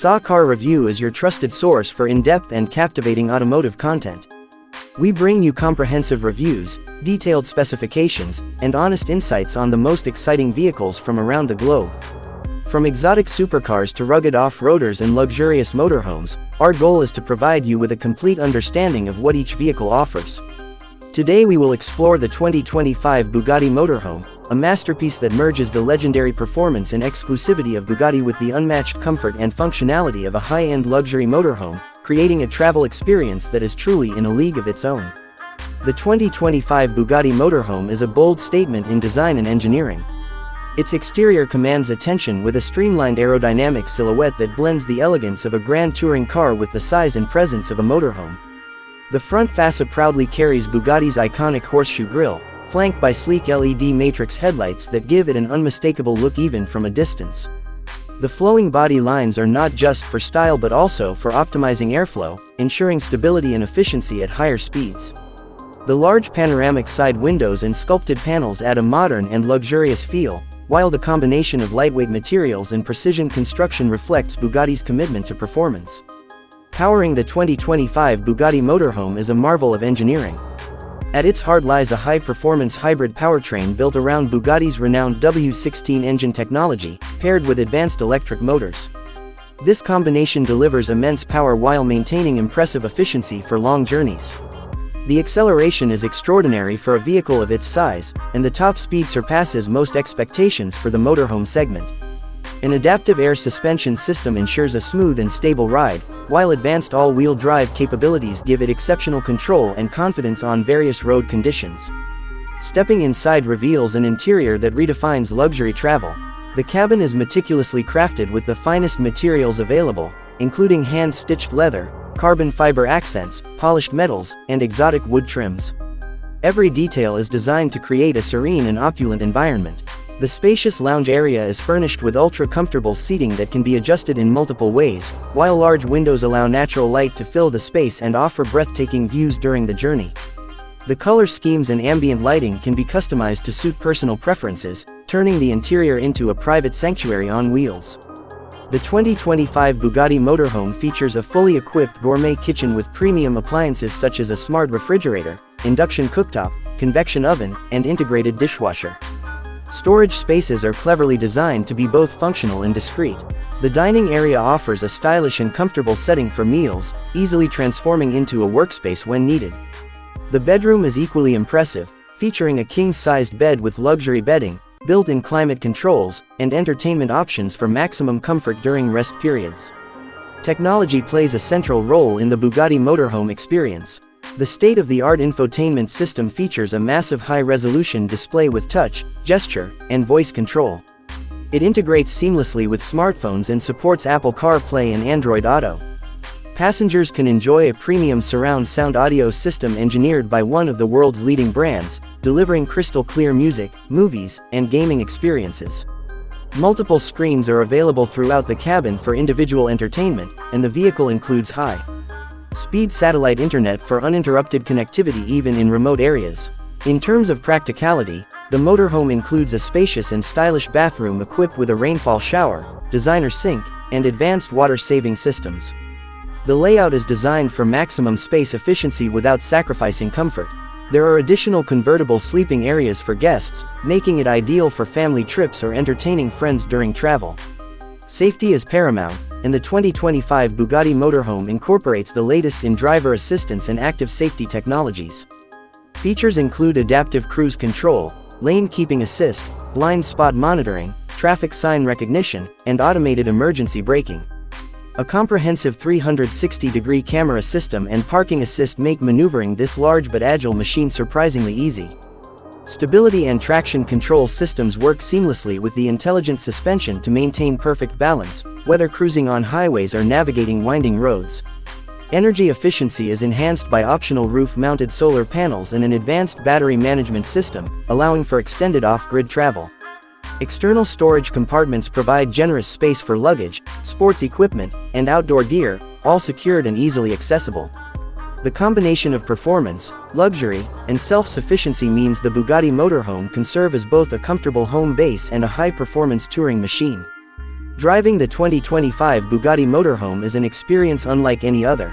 Car Review is your trusted source for in-depth and captivating automotive content. We bring you comprehensive reviews, detailed specifications, and honest insights on the most exciting vehicles from around the globe. From exotic supercars to rugged off-roaders and luxurious motorhomes, our goal is to provide you with a complete understanding of what each vehicle offers. Today we will explore the 2025 Bugatti Motorhome, a masterpiece that merges the legendary performance and exclusivity of Bugatti with the unmatched comfort and functionality of a high-end luxury motorhome, creating a travel experience that is truly in a league of its own. The 2025 Bugatti Motorhome is a bold statement in design and engineering. Its exterior commands attention with a streamlined aerodynamic silhouette that blends the elegance of a grand touring car with the size and presence of a motorhome. The front fascia proudly carries Bugatti's iconic horseshoe grille, flanked by sleek LED matrix headlights that give it an unmistakable look even from a distance. The flowing body lines are not just for style but also for optimizing airflow, ensuring stability and efficiency at higher speeds. The large panoramic side windows and sculpted panels add a modern and luxurious feel, while the combination of lightweight materials and precision construction reflects Bugatti's commitment to performance. Powering the 2025 Bugatti Motorhome is a marvel of engineering. At its heart lies a high-performance hybrid powertrain built around Bugatti's renowned W16 engine technology, paired with advanced electric motors. This combination delivers immense power while maintaining impressive efficiency for long journeys. The acceleration is extraordinary for a vehicle of its size, and the top speed surpasses most expectations for the motorhome segment. An adaptive air suspension system ensures a smooth and stable ride, while advanced all-wheel drive capabilities give it exceptional control and confidence on various road conditions. Stepping inside reveals an interior that redefines luxury travel. The cabin is meticulously crafted with the finest materials available, including hand-stitched leather, carbon fiber accents, polished metals, and exotic wood trims. Every detail is designed to create a serene and opulent environment. The spacious lounge area is furnished with ultra-comfortable seating that can be adjusted in multiple ways, while large windows allow natural light to fill the space and offer breathtaking views during the journey. The color schemes and ambient lighting can be customized to suit personal preferences, turning the interior into a private sanctuary on wheels. The 2025 Bugatti Motorhome features a fully equipped gourmet kitchen with premium appliances such as a smart refrigerator, induction cooktop, convection oven, and integrated dishwasher. Storage spaces are cleverly designed to be both functional and discreet. The dining area offers a stylish and comfortable setting for meals, easily transforming into a workspace when needed. The bedroom is equally impressive, featuring a king-sized bed with luxury bedding, built-in climate controls, and entertainment options for maximum comfort during rest periods. Technology plays a central role in the Bugatti Motorhome experience. The state-of-the-art infotainment system features a massive high-resolution display with touch, gesture, and voice control. It integrates seamlessly with smartphones and supports Apple CarPlay and Android Auto. Passengers can enjoy a premium surround sound audio system engineered by one of the world's leading brands, delivering crystal-clear music, movies, and gaming experiences. Multiple screens are available throughout the cabin for individual entertainment, and the vehicle includes high-speed satellite internet for uninterrupted connectivity even in remote areas. In terms of practicality, the motorhome includes a spacious and stylish bathroom equipped with a rainfall shower, designer sink, and advanced water-saving systems. The layout is designed for maximum space efficiency without sacrificing comfort. There are additional convertible sleeping areas for guests, making it ideal for family trips or entertaining friends during travel. Safety is paramount, and the 2025 Bugatti Motorhome incorporates the latest in driver assistance and active safety technologies. Features include adaptive cruise control, lane keeping assist, blind spot monitoring, traffic sign recognition, and automated emergency braking. A comprehensive 360-degree camera system and parking assist make maneuvering this large but agile machine surprisingly easy. Stability and traction control systems work seamlessly with the intelligent suspension to maintain perfect balance, whether cruising on highways or navigating winding roads. Energy efficiency is enhanced by optional roof-mounted solar panels and an advanced battery management system, allowing for extended off-grid travel. External storage compartments provide generous space for luggage, sports equipment, and outdoor gear, all secured and easily accessible. The combination of performance, luxury, and self-sufficiency means the Bugatti Motorhome can serve as both a comfortable home base and a high-performance touring machine. Driving the 2025 Bugatti Motorhome is an experience unlike any other.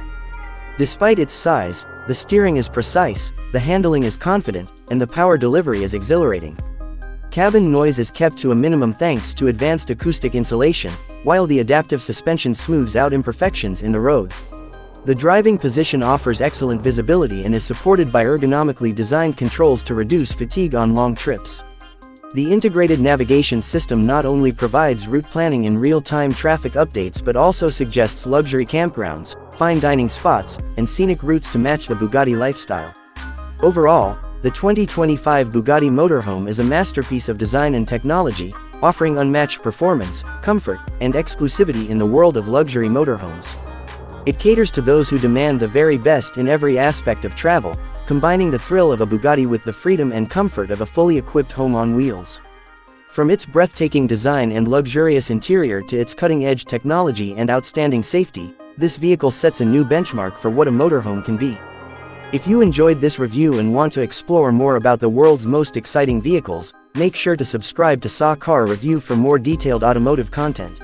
Despite its size, the steering is precise, the handling is confident, and the power delivery is exhilarating. Cabin noise is kept to a minimum thanks to advanced acoustic insulation, while the adaptive suspension smooths out imperfections in the road. The driving position offers excellent visibility and is supported by ergonomically designed controls to reduce fatigue on long trips. The integrated navigation system not only provides route planning and real-time traffic updates but also suggests luxury campgrounds, fine dining spots, and scenic routes to match the Bugatti lifestyle. Overall, the 2025 Bugatti Motorhome is a masterpiece of design and technology, offering unmatched performance, comfort, and exclusivity in the world of luxury motorhomes. It caters to those who demand the very best in every aspect of travel, combining the thrill of a Bugatti with the freedom and comfort of a fully equipped home on wheels. From its breathtaking design and luxurious interior to its cutting-edge technology and outstanding safety, this vehicle sets a new benchmark for what a motorhome can be. If you enjoyed this review and want to explore more about the world's most exciting vehicles, make sure to subscribe to Supercar Review for more detailed automotive content.